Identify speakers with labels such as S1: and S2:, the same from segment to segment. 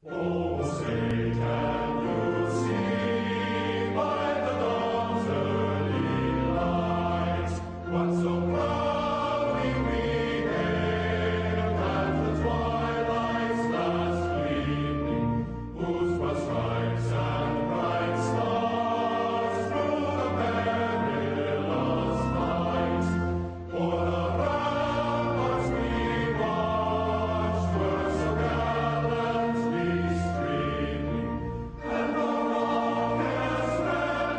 S1: Oh, say, can you see by the dawn's early light what so proudly we hailed at the twilight's last gleaming, whose broad stripes and bright stars through the perilous fight o'er the ramparts we watched were so gallantly streaming, and the rockets red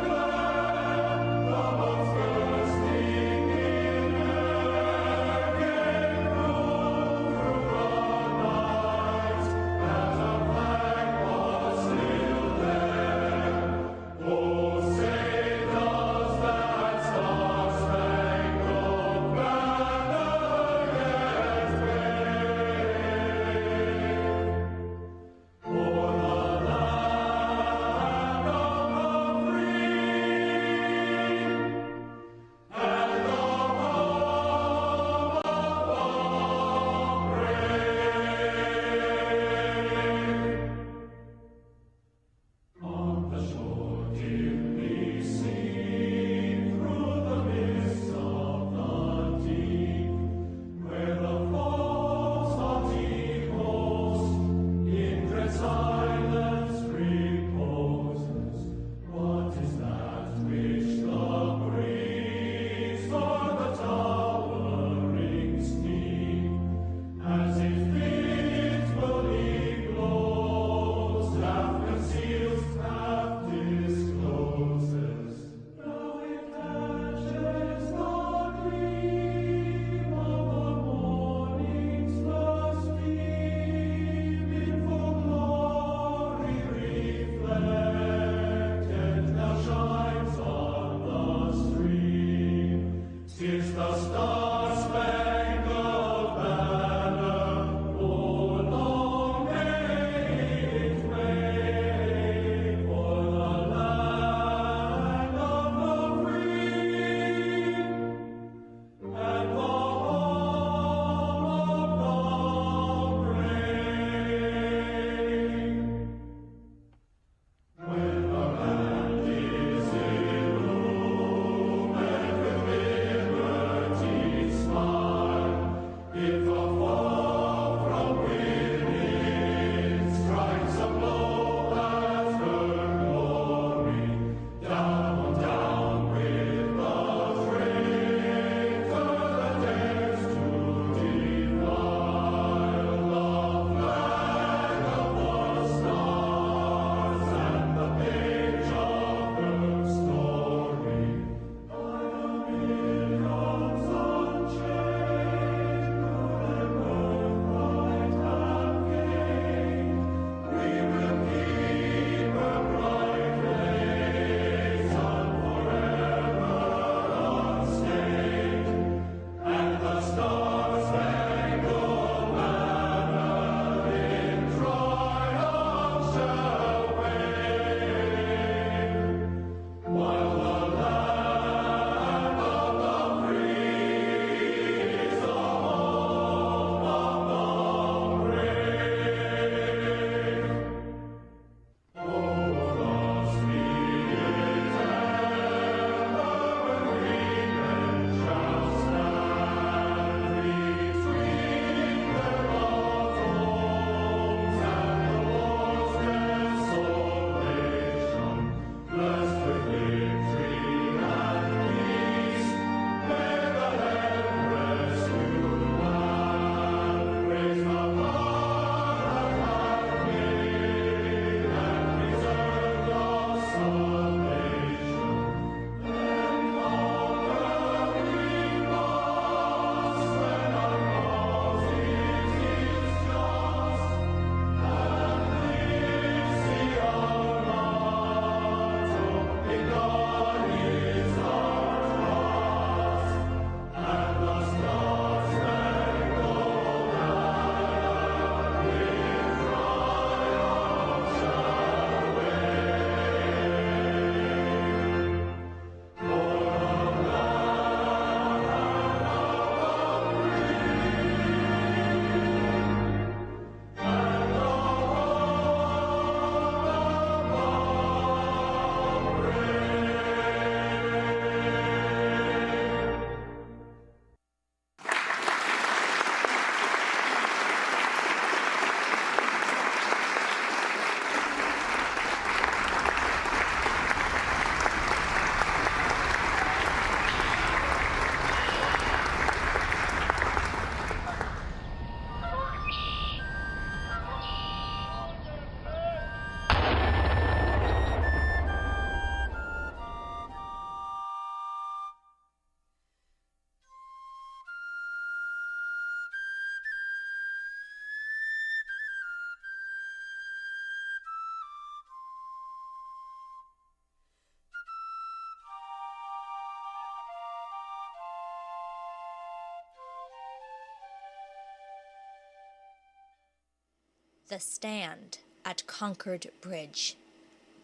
S2: The Stand at Concord Bridge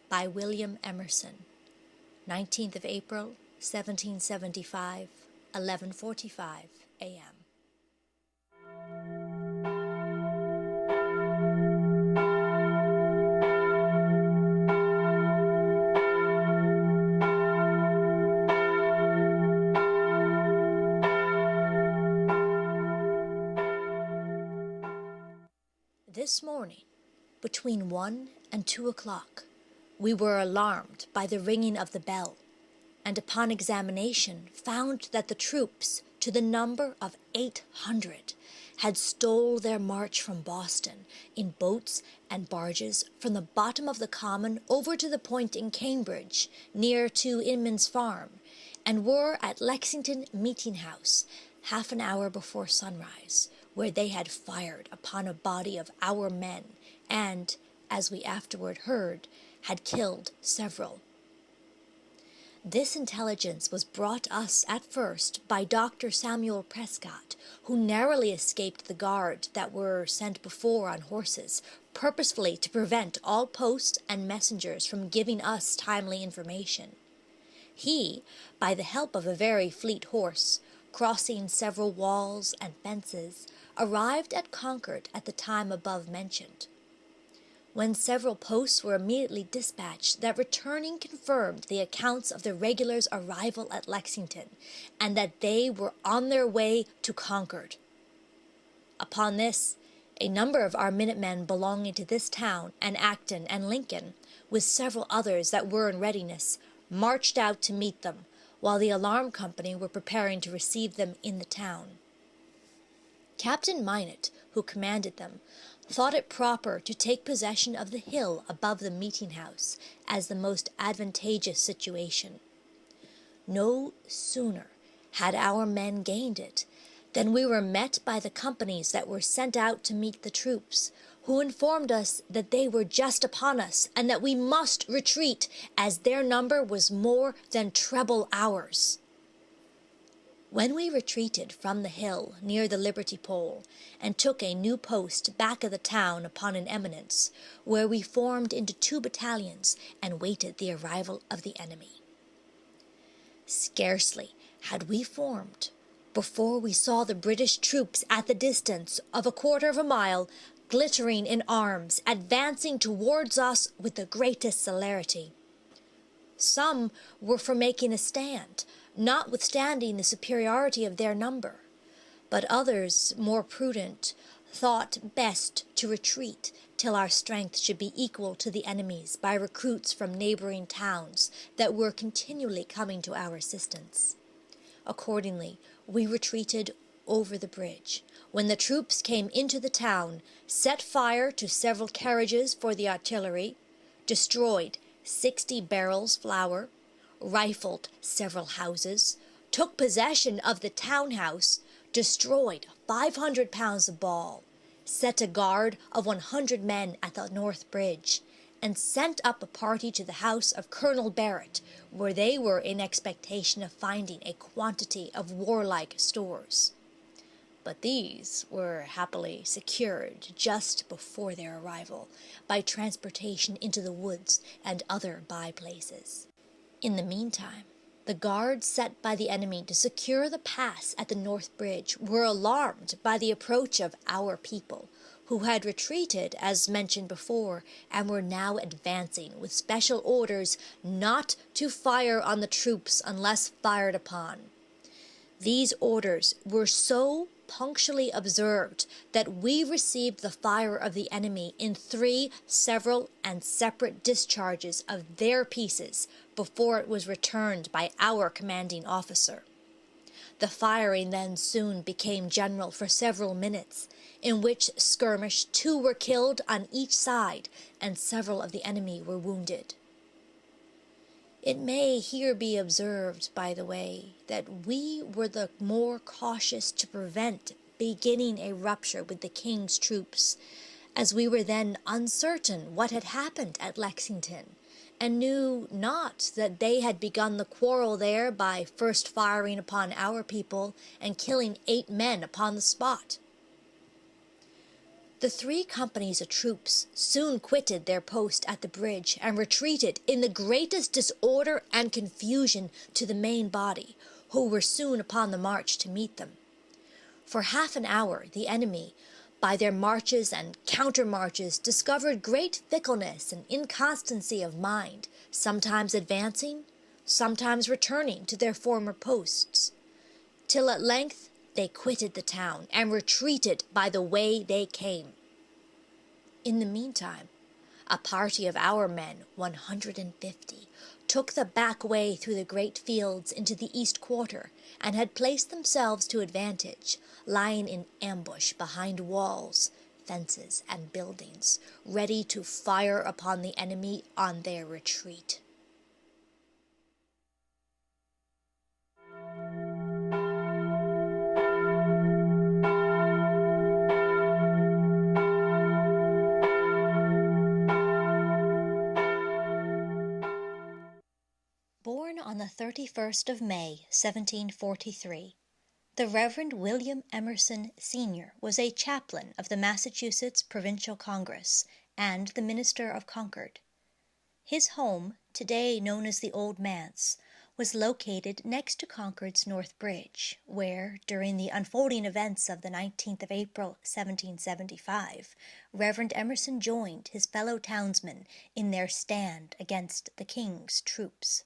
S2: by William Emerson, 19th of April, 1775, 11:45 a.m. This morning, between 1 and 2 o'clock, we were alarmed by the ringing of the bell, and upon examination found that the troops, to the number of 800, had stole their march from Boston in boats and barges from the bottom of the common over to the point in Cambridge, near to Inman's Farm, and were at Lexington Meeting House half an hour before sunrise, where they had fired upon a body of our men, and, as we afterward heard, had killed several. This intelligence was brought us at first by Dr. Samuel Prescott, who narrowly escaped the guard that were sent before on horses, purposefully to prevent all posts and messengers from giving us timely information. He, by the help of a very fleet horse, crossing several walls and fences, arrived at Concord at the time above mentioned. When several posts were immediately dispatched, that returning confirmed the accounts of the regulars' arrival at Lexington, and that they were on their way to Concord. Upon this, a number of our Minutemen belonging to this town, and Acton and Lincoln, with several others that were in readiness, marched out to meet them, while the alarm company were preparing to receive them in the town. Captain Minot, who commanded them, thought it proper to take possession of the hill above the meeting-house as the most advantageous situation. No sooner had our men gained it than we were met by the companies that were sent out to meet the troops, who informed us that they were just upon us, and that we must retreat, as their number was more than treble ours. When we retreated from the hill near the Liberty Pole, and took a new post back of the town upon an eminence, where we formed into 2 battalions and waited the arrival of the enemy. Scarcely had we formed before we saw the British troops at the distance of a quarter of a mile, glittering in arms, advancing towards us with the greatest celerity. Some were for making a stand, notwithstanding the superiority of their number, but others, more prudent, thought best to retreat till our strength should be equal to the enemy's by recruits from neighboring towns that were continually coming to our assistance. Accordingly, we retreated over the bridge, when the troops came into the town, set fire to several carriages for the artillery, destroyed 60 barrels flour, rifled several houses, took possession of the town-house, destroyed 500 pounds of ball, set a guard of 100 men at the North Bridge, and sent up a party to the house of Colonel Barrett, where they were in expectation of finding a quantity of warlike stores. But these were happily secured just before their arrival, by transportation into the woods and other by-places. In the meantime, the guards set by the enemy to secure the pass at the North Bridge were alarmed by the approach of our people, who had retreated, as mentioned before, and were now advancing with special orders not to fire on the troops unless fired upon. These orders were so punctually observed that we received the fire of the enemy in 3 several and separate discharges of their pieces before it was returned by our commanding officer. The firing then soon became general for several minutes, in which skirmish 2 were killed on each side, and several of the enemy were wounded. It may here be observed, by the way, that we were the more cautious to prevent beginning a rupture with the King's troops, as we were then uncertain what had happened at Lexington, and knew not that they had begun the quarrel there by first firing upon our people and killing 8 men upon the spot. The 3 companies of troops soon quitted their post at the bridge and retreated in the greatest disorder and confusion to the main body, who were soon upon the march to meet them. For half an hour the enemy, by their marches and counter-marches, discovered great fickleness and inconstancy of mind, sometimes advancing, sometimes returning to their former posts, till at length they quitted the town and retreated by the way they came. In the meantime, a party of our men, 150, took the back way through the great fields into the east quarter, and had placed themselves to advantage, lying in ambush behind walls, fences, and buildings, ready to fire upon the enemy on their retreat. Born on the 31st of May, 1743, the Reverend William Emerson, Sr. was a chaplain of the Massachusetts Provincial Congress and the minister of Concord. His home, today known as the Old Manse, was located next to Concord's North Bridge, where, during the unfolding events of the 19th of April, 1775, Reverend Emerson joined his fellow townsmen in their stand against the King's troops.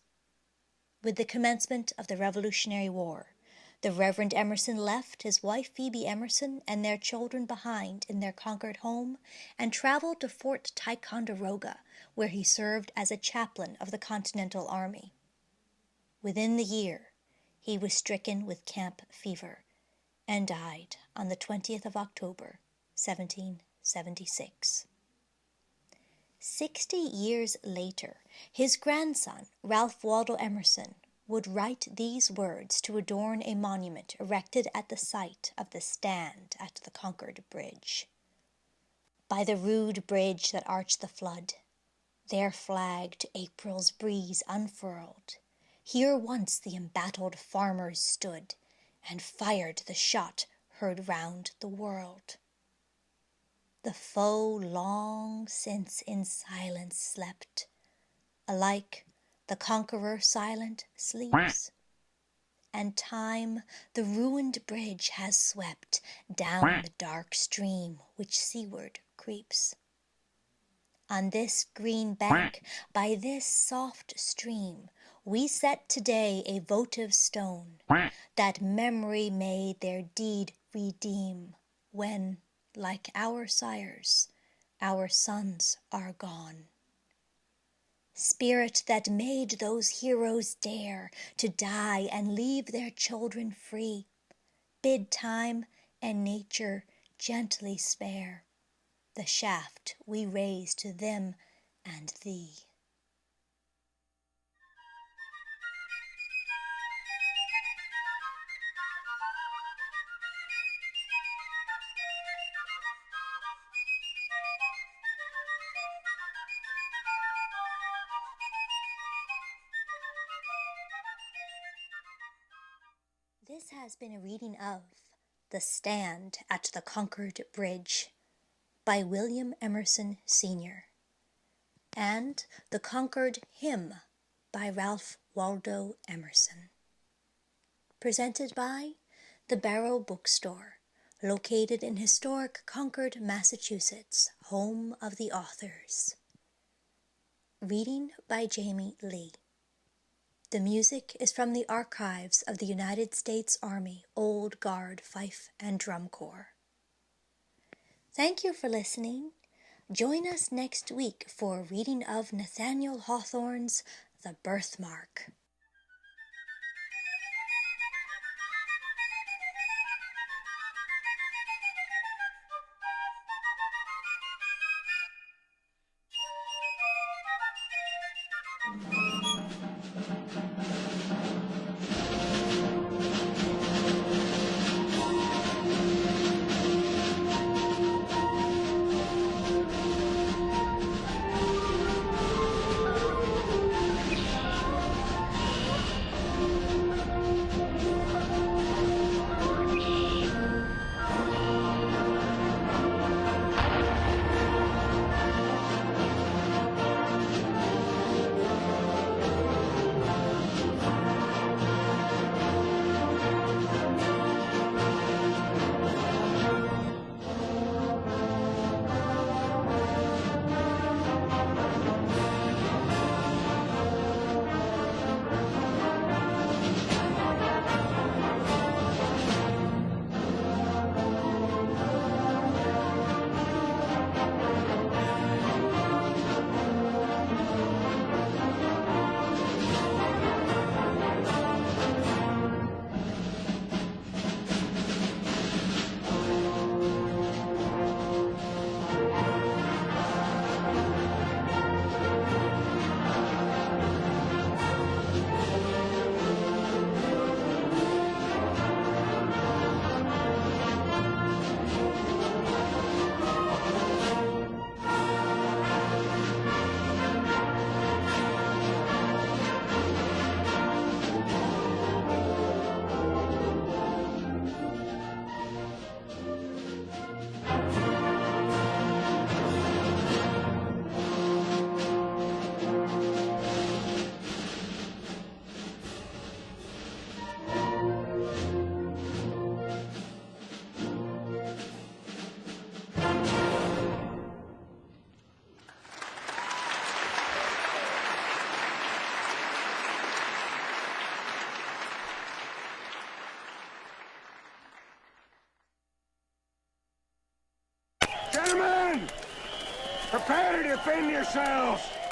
S2: With the commencement of the Revolutionary War, the Reverend Emerson left his wife Phoebe Emerson and their children behind in their Concord home and traveled to Fort Ticonderoga, where he served as a chaplain of the Continental Army. Within the year, he was stricken with camp fever and died on the 20th of October, 1776. 60 years later, his grandson, Ralph Waldo Emerson, would write these words to adorn a monument erected at the site of the stand at the Concord Bridge. By the rude bridge that arched the flood, there flagged April's breeze unfurled. Here once the embattled farmers stood, and fired the shot heard round the world. The foe long since in silence slept. Alike the conqueror silent sleeps, and time the ruined bridge has swept down the dark stream which seaward creeps. On this green bank, by this soft stream, we set today a votive stone, that memory may their deed redeem, when, like our sires, our sons are gone. Spirit that made those heroes dare to die and leave their children free, bid time and nature gently spare the shaft we raise to them and thee. This has been a reading of The Stand at the Concord Bridge by William Emerson, Sr., and The Concord Hymn by Ralph Waldo Emerson. Presented by the Barrow Bookstore, located in historic Concord, Massachusetts, home of the authors. Reading by Jamie Lee. The music is from the archives of the United States Army Old Guard Fife and Drum Corps. Thank you for listening. Join us next week for a reading of Nathaniel Hawthorne's The Birthmark.
S3: defend yourselves!